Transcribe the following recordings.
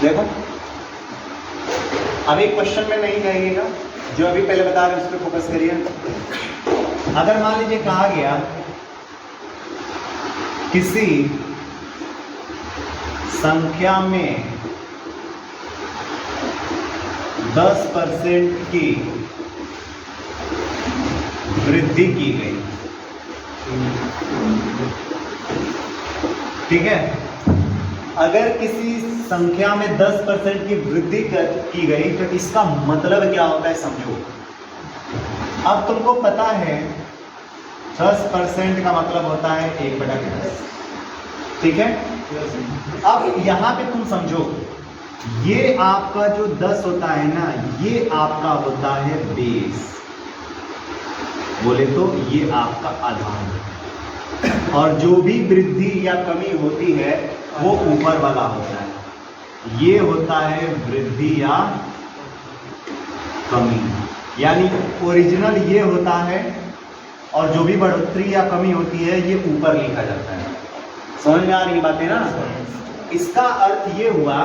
देखो अभी क्वेश्चन में नहीं कहिएगा, जो अभी पहले बता रहे हैं उस पर फोकस करिए। अगर मान लीजिए कहा गया किसी संख्या में 10% की वृद्धि की गई, ठीक है, अगर किसी संख्या में 10% की वृद्धि की गई तो इसका मतलब क्या होता है समझो। अब तुमको पता है 10% का मतलब होता है 1/10, ठीक है। अब यहां पे तुम समझो, ये आपका जो 10 होता है ना, ये आपका होता है बेस, बोले तो ये आपका आधार, और जो भी वृद्धि या कमी होती है वो ऊपर वाला होता है, ये होता है वृद्धि या कमी, यानी ओरिजिनल ये होता है और जो भी बढ़ोतरी या कमी होती है ये ऊपर लिखा जाता है। समझ में आ रही बातें ना। इसका अर्थ ये हुआ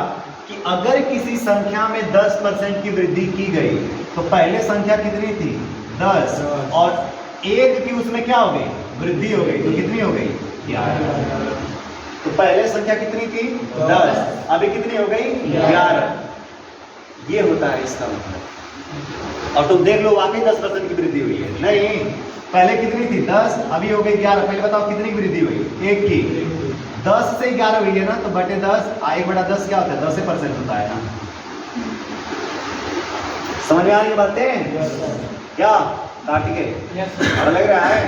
कि अगर किसी संख्या में 10% की वृद्धि की गई तो पहले संख्या कितनी थी 10, और 1 की उसमें क्या हो गई वृद्धि हो गई, तो कितनी हो गई 11। तो पहले संख्या कितनी थी 10, अभी कितनी हो गई 11। ये होता है इसका मतलब। और तुम देख लो वाकई 10% की वृद्धि हुई है। नहीं, पहले कितनी थी 10, अभी हो गई 11। पहले बताओ कितनी की वृद्धि हुई 1 की। 10 से 11 हुई है ना, तो बटे 10, 1/10 क्या होता है 10% होता है ना। समझ में आ रही बातें क्या काट के और लग रहा है?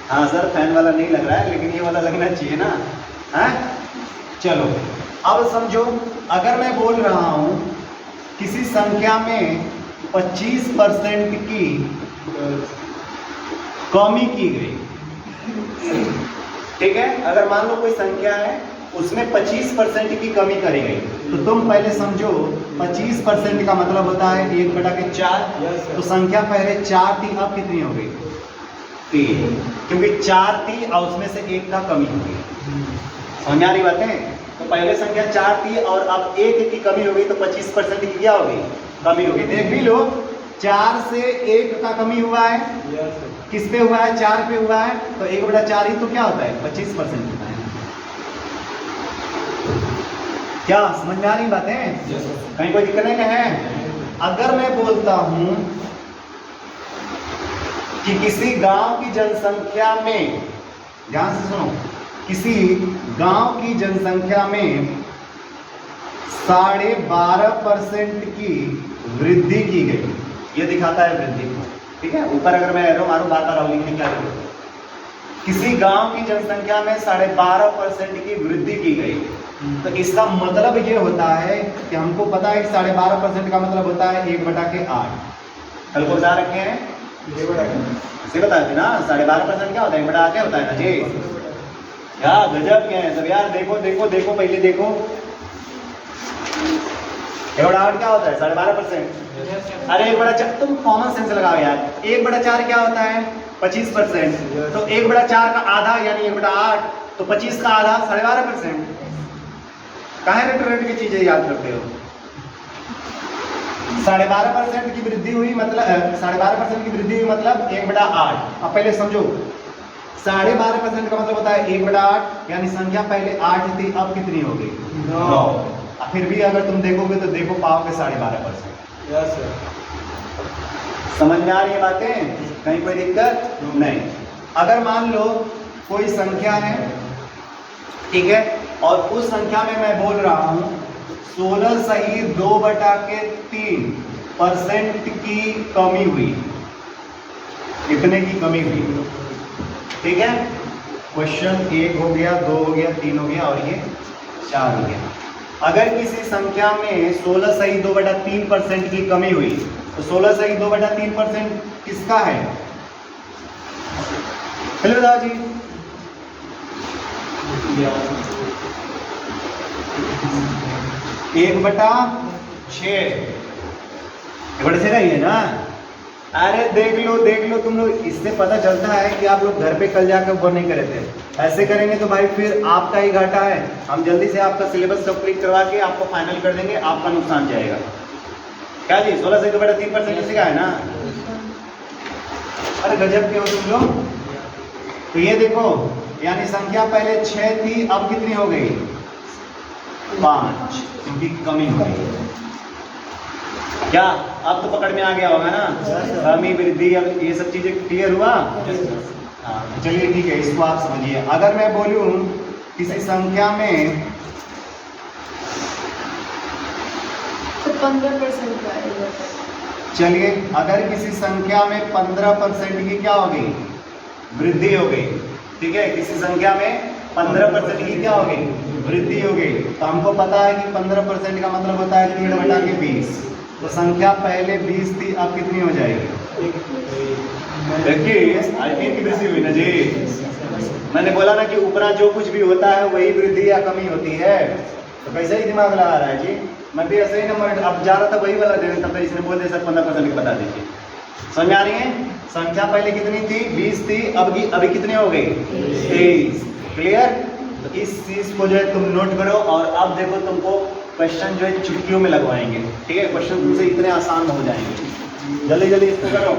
हाँ सर फैन वाला नहीं लग रहा है, लेकिन ये वाला लगना चाहिए ना, है? चलो अब समझो, अगर मैं बोल रहा हूं किसी संख्या में 25% की कमी की गई, ठीक है। अगर मान लो कोई संख्या है उसमें 25% की कमी करी गई, तो तुम पहले समझो 25% का मतलब होता है 1/4। तो संख्या पहले 4 थी, अब कितनी हो गई 3, क्योंकि 4 थी और उसमें से 1 का कमी हो गई। समझ आ रही बातें? तो पहले संख्या 4 थी और अब 1 की कमी हो गई, तो 25% की क्या हो गई कमी हो गई। देख भी लो, 4 से 1 का कमी हुआ है, किस पे हुआ है 4 पे हुआ है, तो 1/4 ही तो क्या होता है 25% होता है। क्या समझ में आ रही बातें? कहीं कोई दिक्कत नहीं है? अगर मैं बोलता हूं कि किसी गांव की जनसंख्या में, ध्यान से सुनो, किसी गांव की जनसंख्या में 12.5% की वृद्धि की गई, ये दिखाता है वृद्धि को, ठीक है। ऊपर अगर मैं एरो मारूं बार बार लिखने क्या लिखूं, किसी गांव की जनसंख्या में 12.5% की वृद्धि की गई, तो इसका मतलब ये होता है कि हमको पता है कि 12.5% का मतलब होता है 1/8। कल को बता रखे हैं इसे बताए थे ना, 12.5% क्या होता है 1/8 क्या होता है ना जी। क्या गजब क्या है सब यार, देखो देखो देखो पहले देखो, 1/8 क्या होता है 12.5%। अरे 1/4 तुम कॉमन सेंस लगाओ यार, 1/4 क्या होता है 25%। तो 1/4 का आधा यानी 1/8, तो 25 का आधा 12.5%। काहे रेट की चीजें याद करते हो? 12.5% की वृद्धि हुई मतलब 12.5% की वृद्धि हुई मतलब 1/8। अब पहले समझो, 12.5% का मतलब होता है 1/8, यानी संख्या पहले 8 थी, अब कितनी हो गई 9। फिर भी अगर तुम देखोगे तो देखो पाओगे 12.5%। समझ में आ रही है बातें? कहीं कोई दिक्कत नहीं। अगर मान लो कोई संख्या है, ठीक है, और उस संख्या में मैं बोल रहा हूं 16/2/3% की कमी हुई, कितने की कमी हुई, ठीक है। क्वेश्चन 1 हो गया, 2 हो गया, 3 हो गया और ये 4 हो गया। अगर किसी संख्या में 16/2/3% की कमी हुई, तो 16/2/3% किसका है? चलो बताओ जी। 1/6 का ही है ना। अरे देख लो तुम लोग, इससे पता चलता है कि आप लोग घर पे कल जाकर वो नहीं करे थे, ऐसे करेंगे तो भाई फिर आपका ही घाटा है। हम जल्दी से आपका सिलेबस कंप्लीट करवा के आपको फाइनल कर देंगे, आपका नुकसान जाएगा। क्या जी 16 से तो बेटा 3% सिखा है ना। अरे गजब के हो तुम लोग। तो ये देखो, यानी संख्या पहले 6 थी, अब कितनी हो गई 5, क्योंकि कमी हो गई। क्या अब तो पकड़ में आ गया होगा ना, कमी वृद्धि, अब ये सब चीजें क्लियर हुआ। हाँ चलिए ठीक है, इसको आप समझिए। अगर मैं बोलूं किसी संख्या में तो 15% का आएगा। चलिए अगर किसी संख्या में 15% की क्या हो गई वृद्धि हो गई, ठीक है, किसी संख्या में 15% की क्या हो गई वृद्धि हो गई, तो हमको पता है कि 15% का मतलब होता है 3 बटा के 20। तो संख्या पहले 20 थी, अब कितनी हो जाएगी? देखिए आई थिंक की वृद्धि हुई ना जी। मैंने बोला ना कि ऊपरा जो कुछ भी होता है वही वृद्धि या कमी होती है। तो कैसे ही दिमाग लगा रहा है जी, मैं भी ऐसे ही नंबर अब जा रहा था वही वाला देने, तब तो इसने बोल दिया सर 15% बता दीजिए। समझ आ रही है? संख्या पहले कितनी थी 20 थी, अभी कितनी हो गई 23। क्लियर? तो इस चीज को जो है तुम नोट करो, और अब देखो तुमको क्वेश्चन जो है चुटकियों में लगवाएंगे। ठीक है, क्वेश्चन तुमसे इतने आसान हो जाएंगे। जल्दी जल्दी इसको करो।